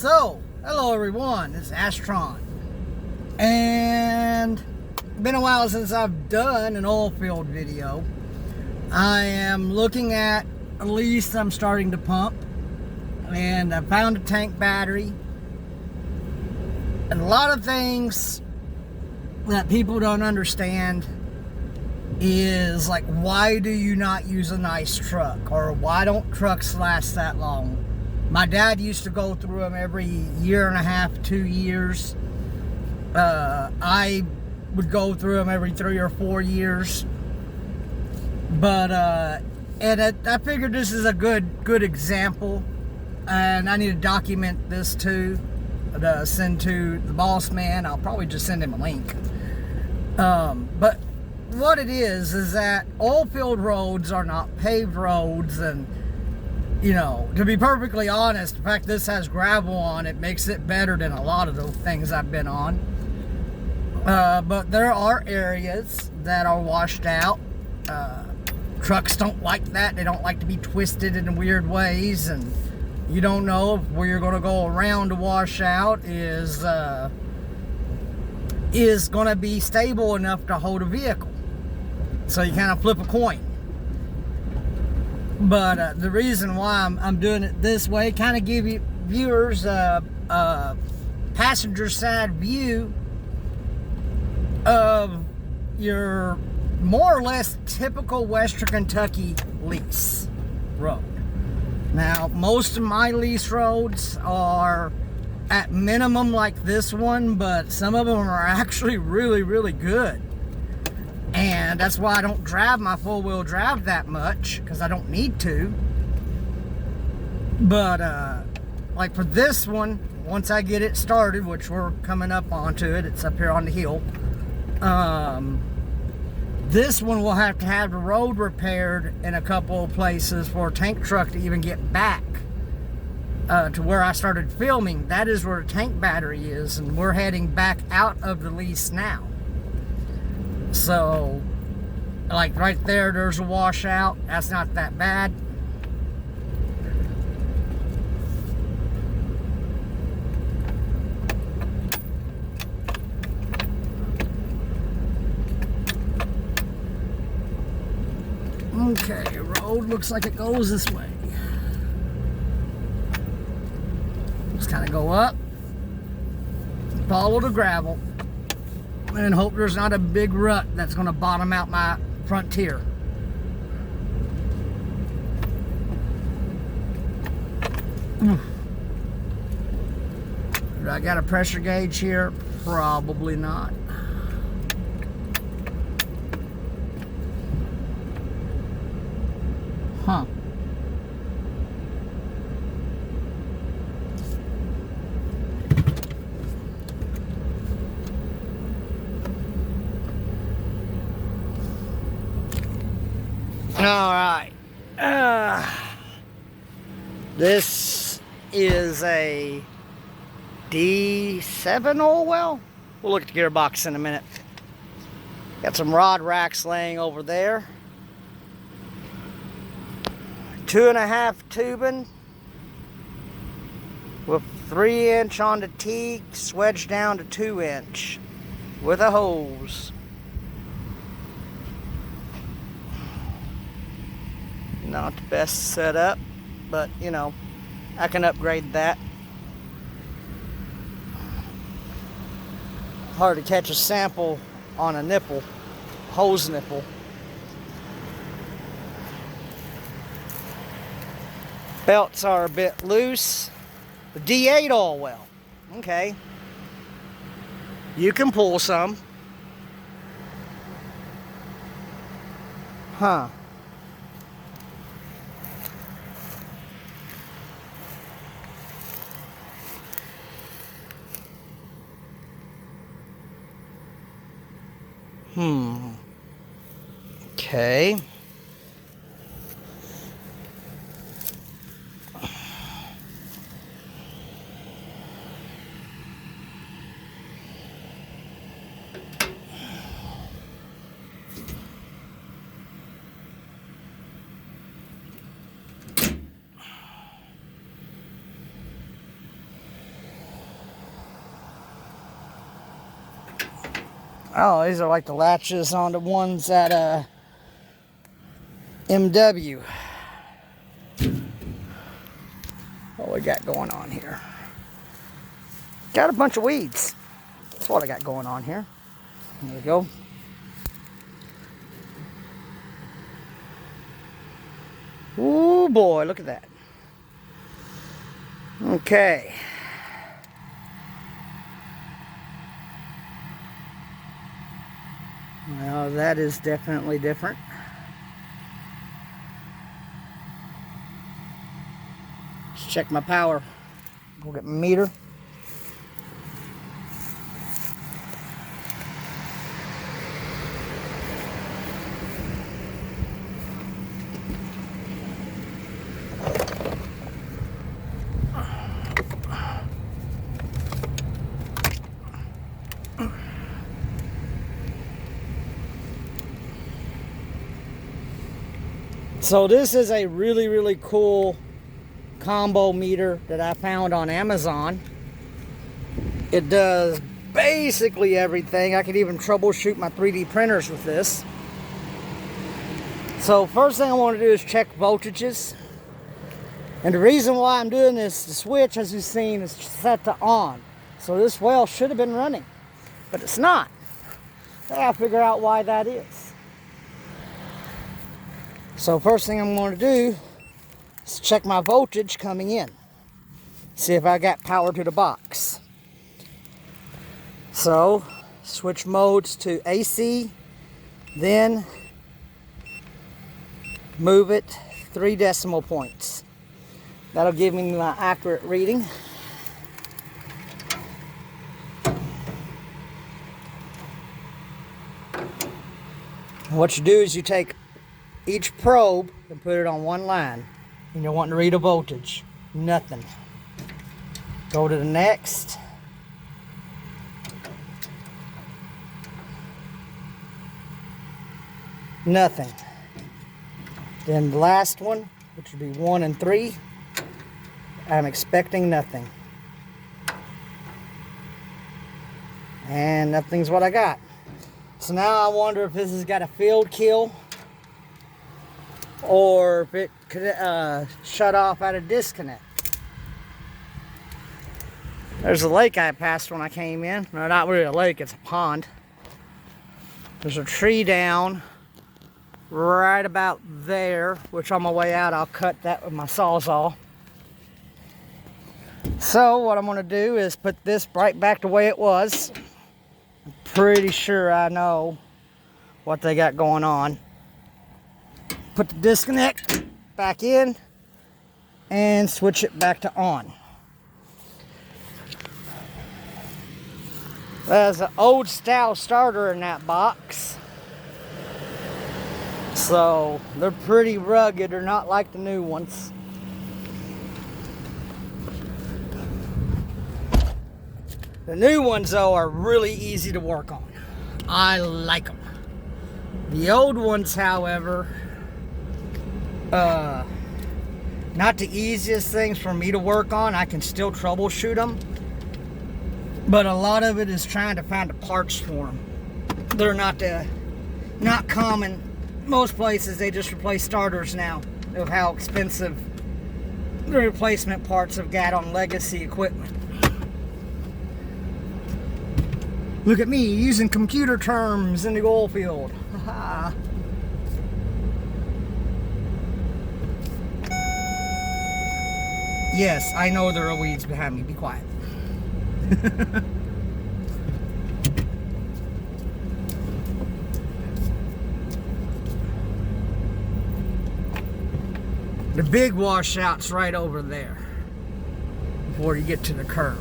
So, hello everyone, it's Astron. And it's been a while since I've done an oil field video. I am looking at least I'm starting to pump. And I found a tank battery. And a lot of things that people don't understand is like, why do you not use a nice truck? Or why don't trucks last that long? My dad used to go through them every year and a half, 2 years. I would go through them every 3 or 4 years. But, I figured this is a good example. And I need to document this too. To send to the boss man. I'll probably just send him a link. But what it is that oil field roads are not paved roads, and you know, to be perfectly honest, the fact this has gravel on it makes it better than a lot of the things I've been on. But there are areas that are washed out. Trucks don't like that. They don't like to be twisted in weird ways, and you don't know if where you're going to go around to wash out is going to be stable enough to hold a vehicle. So you kind of flip a coin. But the reason why I'm doing it this way, kind of give you viewers a passenger side view of your more or less typical Western Kentucky lease road. Now, most of my lease roads are at minimum like this one, but some of them are actually really good. And that's why I don't drive my four-wheel drive that much, because I don't need to. But, like for this one, once I get it started, which we're coming up onto it, it's up here on the hill. This one will have to have the road repaired in a couple of places for a tank truck to even get back to where I started filming. That is where the tank battery is, and we're heading back out of the lease now. So, like right there, there's a washout. That's not that bad. Okay, road looks like it goes this way. Just kind of go up, follow the gravel, and hope there's not a big rut that's going to bottom out my frontier. Do I got a pressure gauge here? Probably not. Huh. All right. This is a D7 oil well. We'll look at the gearbox in a minute. Got some rod racks laying over there. 2.5 tubing with 3-inch on the teak, swedged down to 2-inch with a hose. Not the best setup, but you know, I can upgrade that. Hard to catch a sample on a nipple, hose nipple. Belts are a bit loose. The D8 oil well. Okay. You can pull some. Huh. Okay. Oh, these are like the latches on the ones at MW. What we got going on here? Got a bunch of weeds. That's what I got going on here. There we go. Ooh boy, look at that. Okay. Well, that is definitely different. Let's check my power. Go get my meter. So this is a really, really cool combo meter that I found on Amazon. It does basically everything. I could even troubleshoot my 3D printers with this. So first thing I want to do is check voltages. And the reason why I'm doing this, the switch, as you've seen, is set to on. So this well should have been running, but it's not. I gotta figure out why that is. So first thing I'm going to do is check my voltage coming in. See if I got power to the box. So switch modes to AC, then move it 3 decimal points. That'll give me my accurate reading. And what you do is you take each probe and put it on one line, and you're wanting to read a voltage. Nothing. Go to the next. Nothing. Then the last one, which would be 1 and 3, I'm expecting nothing. And nothing's what I got. So now I wonder if this has got a field kill, or if it could shut off at a disconnect. There's a lake I passed when I came in. No, not really a lake, it's a pond. There's a tree down right about there, which on my way out I'll cut that with my Sawzall. So what I'm going to do is put this right back the way it was. I'm pretty sure I know what they got going on. Put the disconnect back in and switch it back to on. There's an old style starter in that box. So they're pretty rugged. They're not like the new ones. The new ones though are really easy to work on. I like them. The old ones, however, not the easiest things for me to work on. I can still troubleshoot them, but a lot of it is trying to find the parts for them. They're not common. Most places they just replace starters now of how expensive the replacement parts have got on legacy equipment. Look at me using computer terms in the oil field. Yes, I know there are weeds behind me. Be quiet. The big washout's right over there before you get to the curb.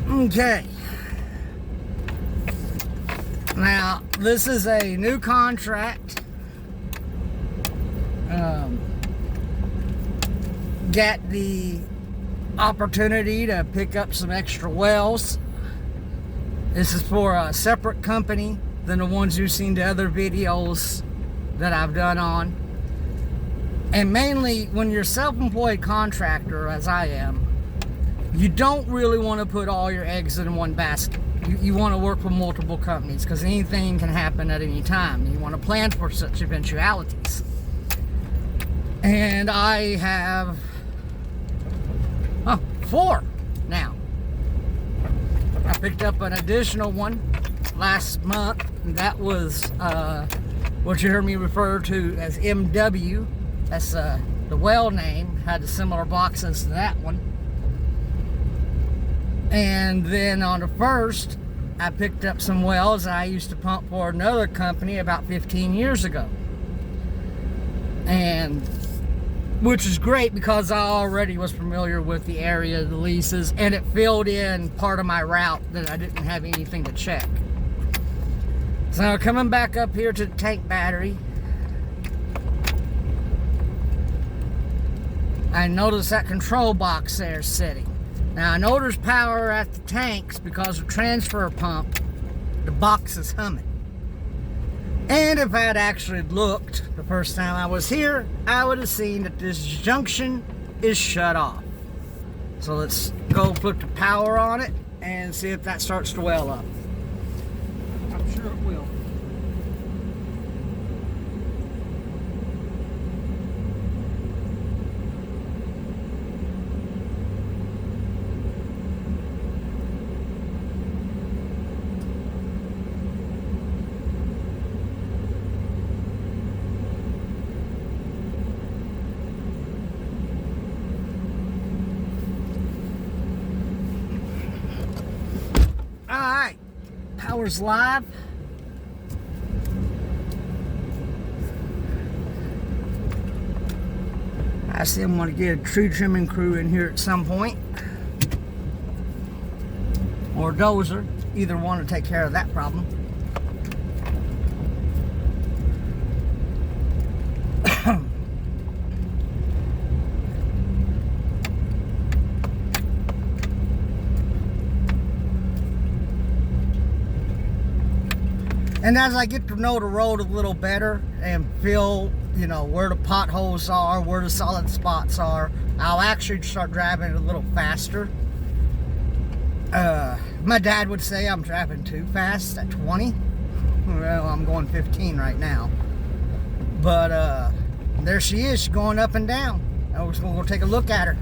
Okay. Now, this is a new contract. Got the opportunity to pick up some extra wells. This is for a separate company than the ones you've seen the other videos that I've done on. And mainly when you're a self-employed contractor, as I am, you don't really want to put all your eggs in one basket. You want to work with multiple companies because anything can happen at any time. You want to plan for such eventualities. And I have 4 now. I picked up an additional one last month, and that was what you heard me refer to as MW. That's the well name, had the similar boxes to that one. And then on the first, I picked up some wells I used to pump for another company about 15 years ago. And which is great because I already was familiar with the area, the leases, and it filled in part of my route that I didn't have anything to check. So coming back up here to the tank battery, I noticed that control box there sitting. Now I know there's power at the tanks because of transfer pump. The box is humming. And if I had actually looked the first time I was here, I would have seen that this junction is shut off. So let's go put the power on it and see if that starts to well up. I'm sure it will. Alright, power's live. I see I'm going to get a tree trimming crew in here at some point. Or a dozer. Either one to take care of that problem. And as I get to know the road a little better and feel, you know, where the potholes are, where the solid spots are, I'll actually start driving a little faster. My dad would say I'm driving too fast at 20. Well, I'm going 15 right now. But there she is, she's going up and down. I was going to go take a look at her.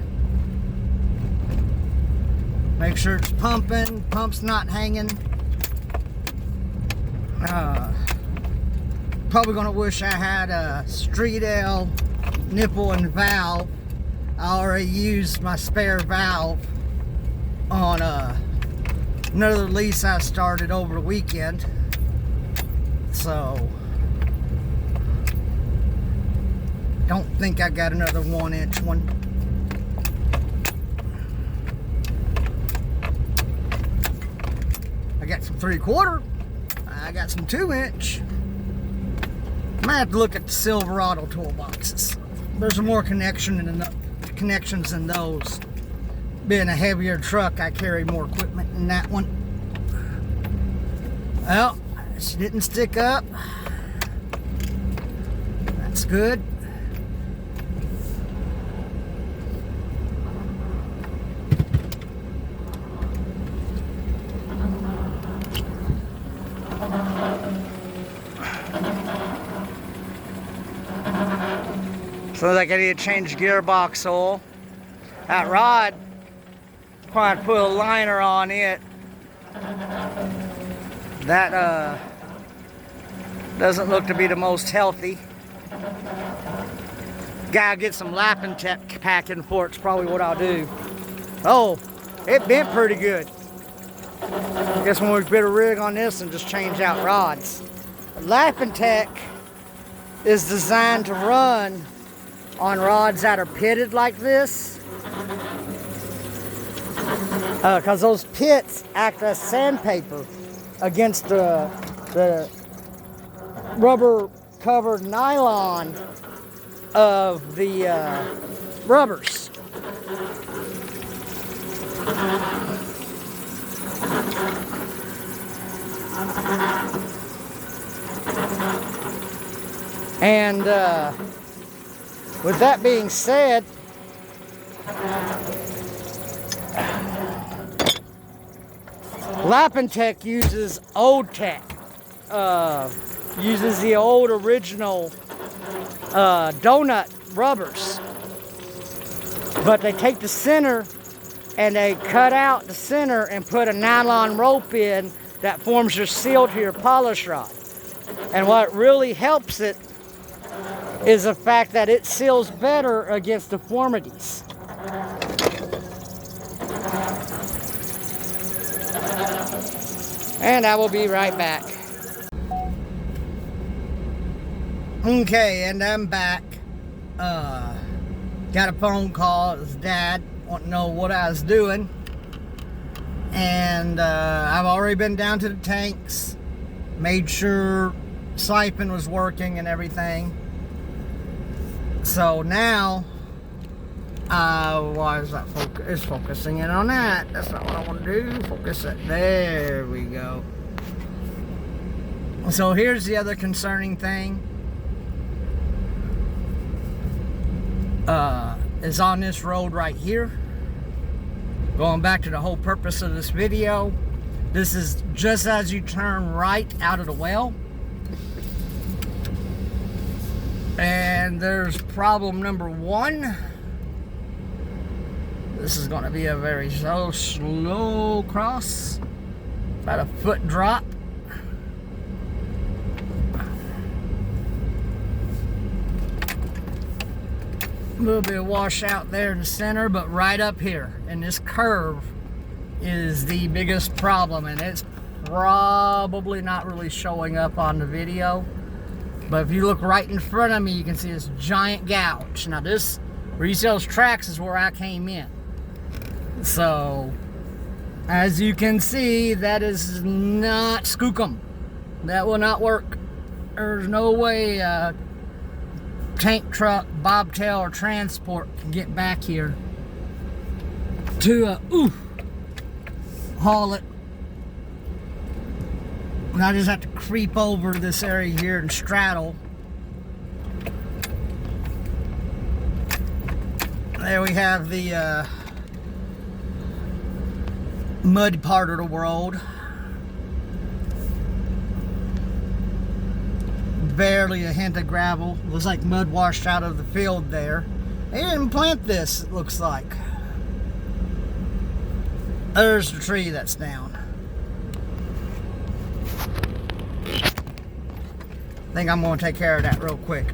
Make sure it's pumping, pump's not hanging. Probably gonna wish I had a Street L nipple and valve. I already used my spare valve on another lease I started over the weekend, so don't think I got another 1-inch one. I got some 3/4. I got some 2-inch. I might have to look at the Silverado toolboxes. There's more connections in those. Being a heavier truck, I carry more equipment in that one. Well, she didn't stick up. That's good. So like I need to change gearbox oil. That rod, probably put a liner on it. That doesn't look to be the most healthy. Gotta get some lapping packing for it's probably what I'll do. Oh, it bent pretty good. I guess when we put a rig on this and just change out rods. Lapping tech is designed to run on rods that are pitted like this, because those pits act as sandpaper against the rubber covered nylon of the rubbers. And with that being said, Lapentech uses old tech, uses the old original donut rubbers, but they take the center and they cut out the center and put a nylon rope in that forms your seal to your polish rod. And what really helps it is the fact that it seals better against deformities. And I will be right back. Okay, and I'm back. Got a phone call. It was Dad wanting to know what I was doing. And I've already been down to the tanks, made sure siphon was working and everything. So now, why is that it's focusing in on that? That's not what I want to do. Focus it. There we go. So here's the other concerning thing. Is on this road right here. Going back to the whole purpose of this video. This is just as you turn right out of the well. And there's problem number one. This is going to be a very slow cross. About a foot drop. A little bit of washout there in the center, but right up here in this curve is the biggest problem, and it's probably not really showing up on the video. But if you look right in front of me, you can see this giant gouge. Now this, where you see those tracks, is where I came in. So, as you can see, that is not skookum. That will not work. There's no way tank truck, bobtail, or transport can get back here to haul it. And I just have to creep over this area here and straddle. There we have the mud part of the road. Barely a hint of gravel. Looks like mud washed out of the field there. They didn't plant this, it looks like. There's the tree that's down. I think I'm going to take care of that real quick.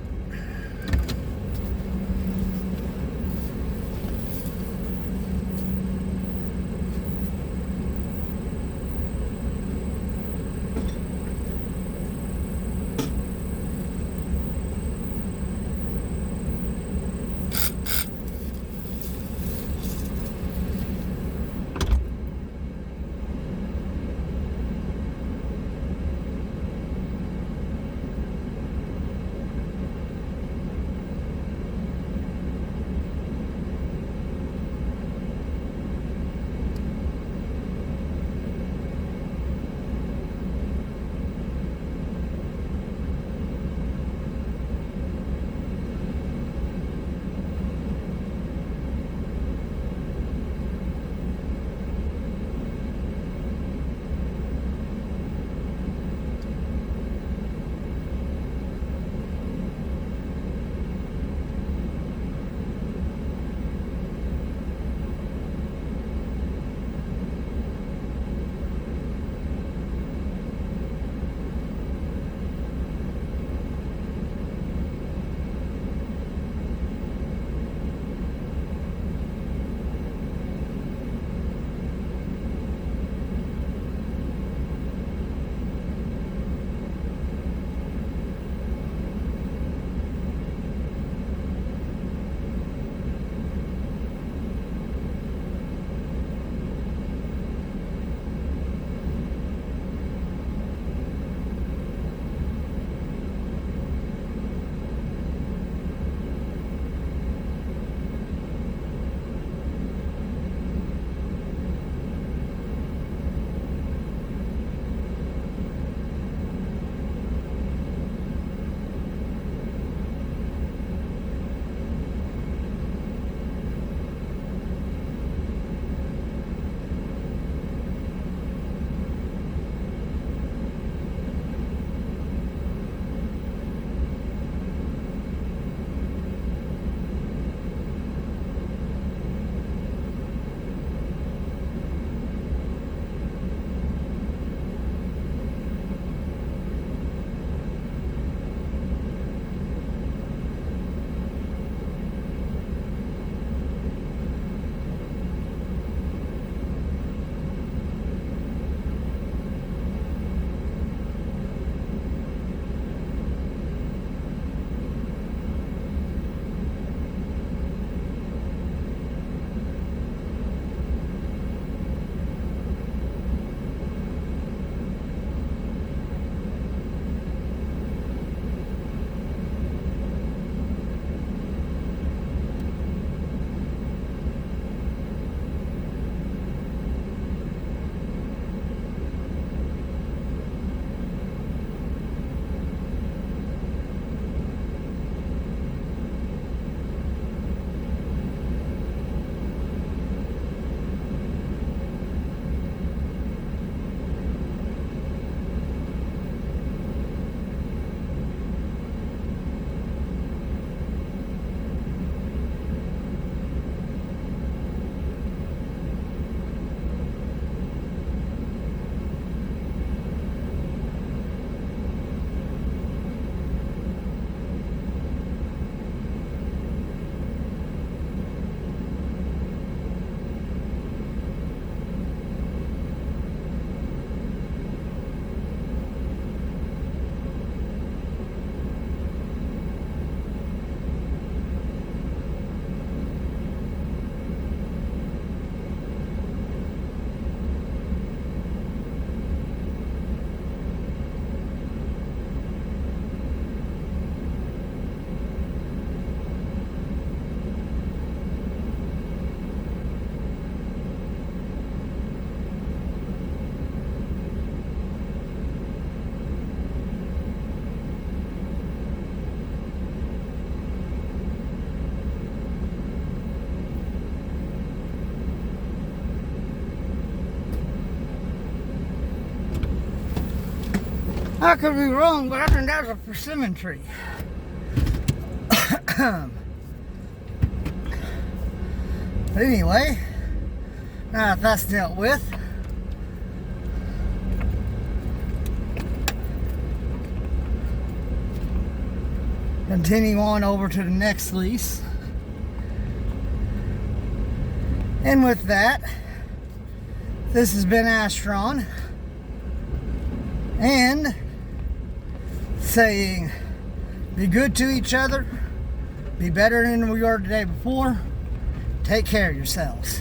I could be wrong, but I think that's a persimmon tree. But anyway, now that that's dealt with, continue on over to the next lease. And with that, this has been Astron, and saying, be good to each other, be better than we were the day before, take care of yourselves.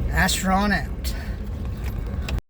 Astron out.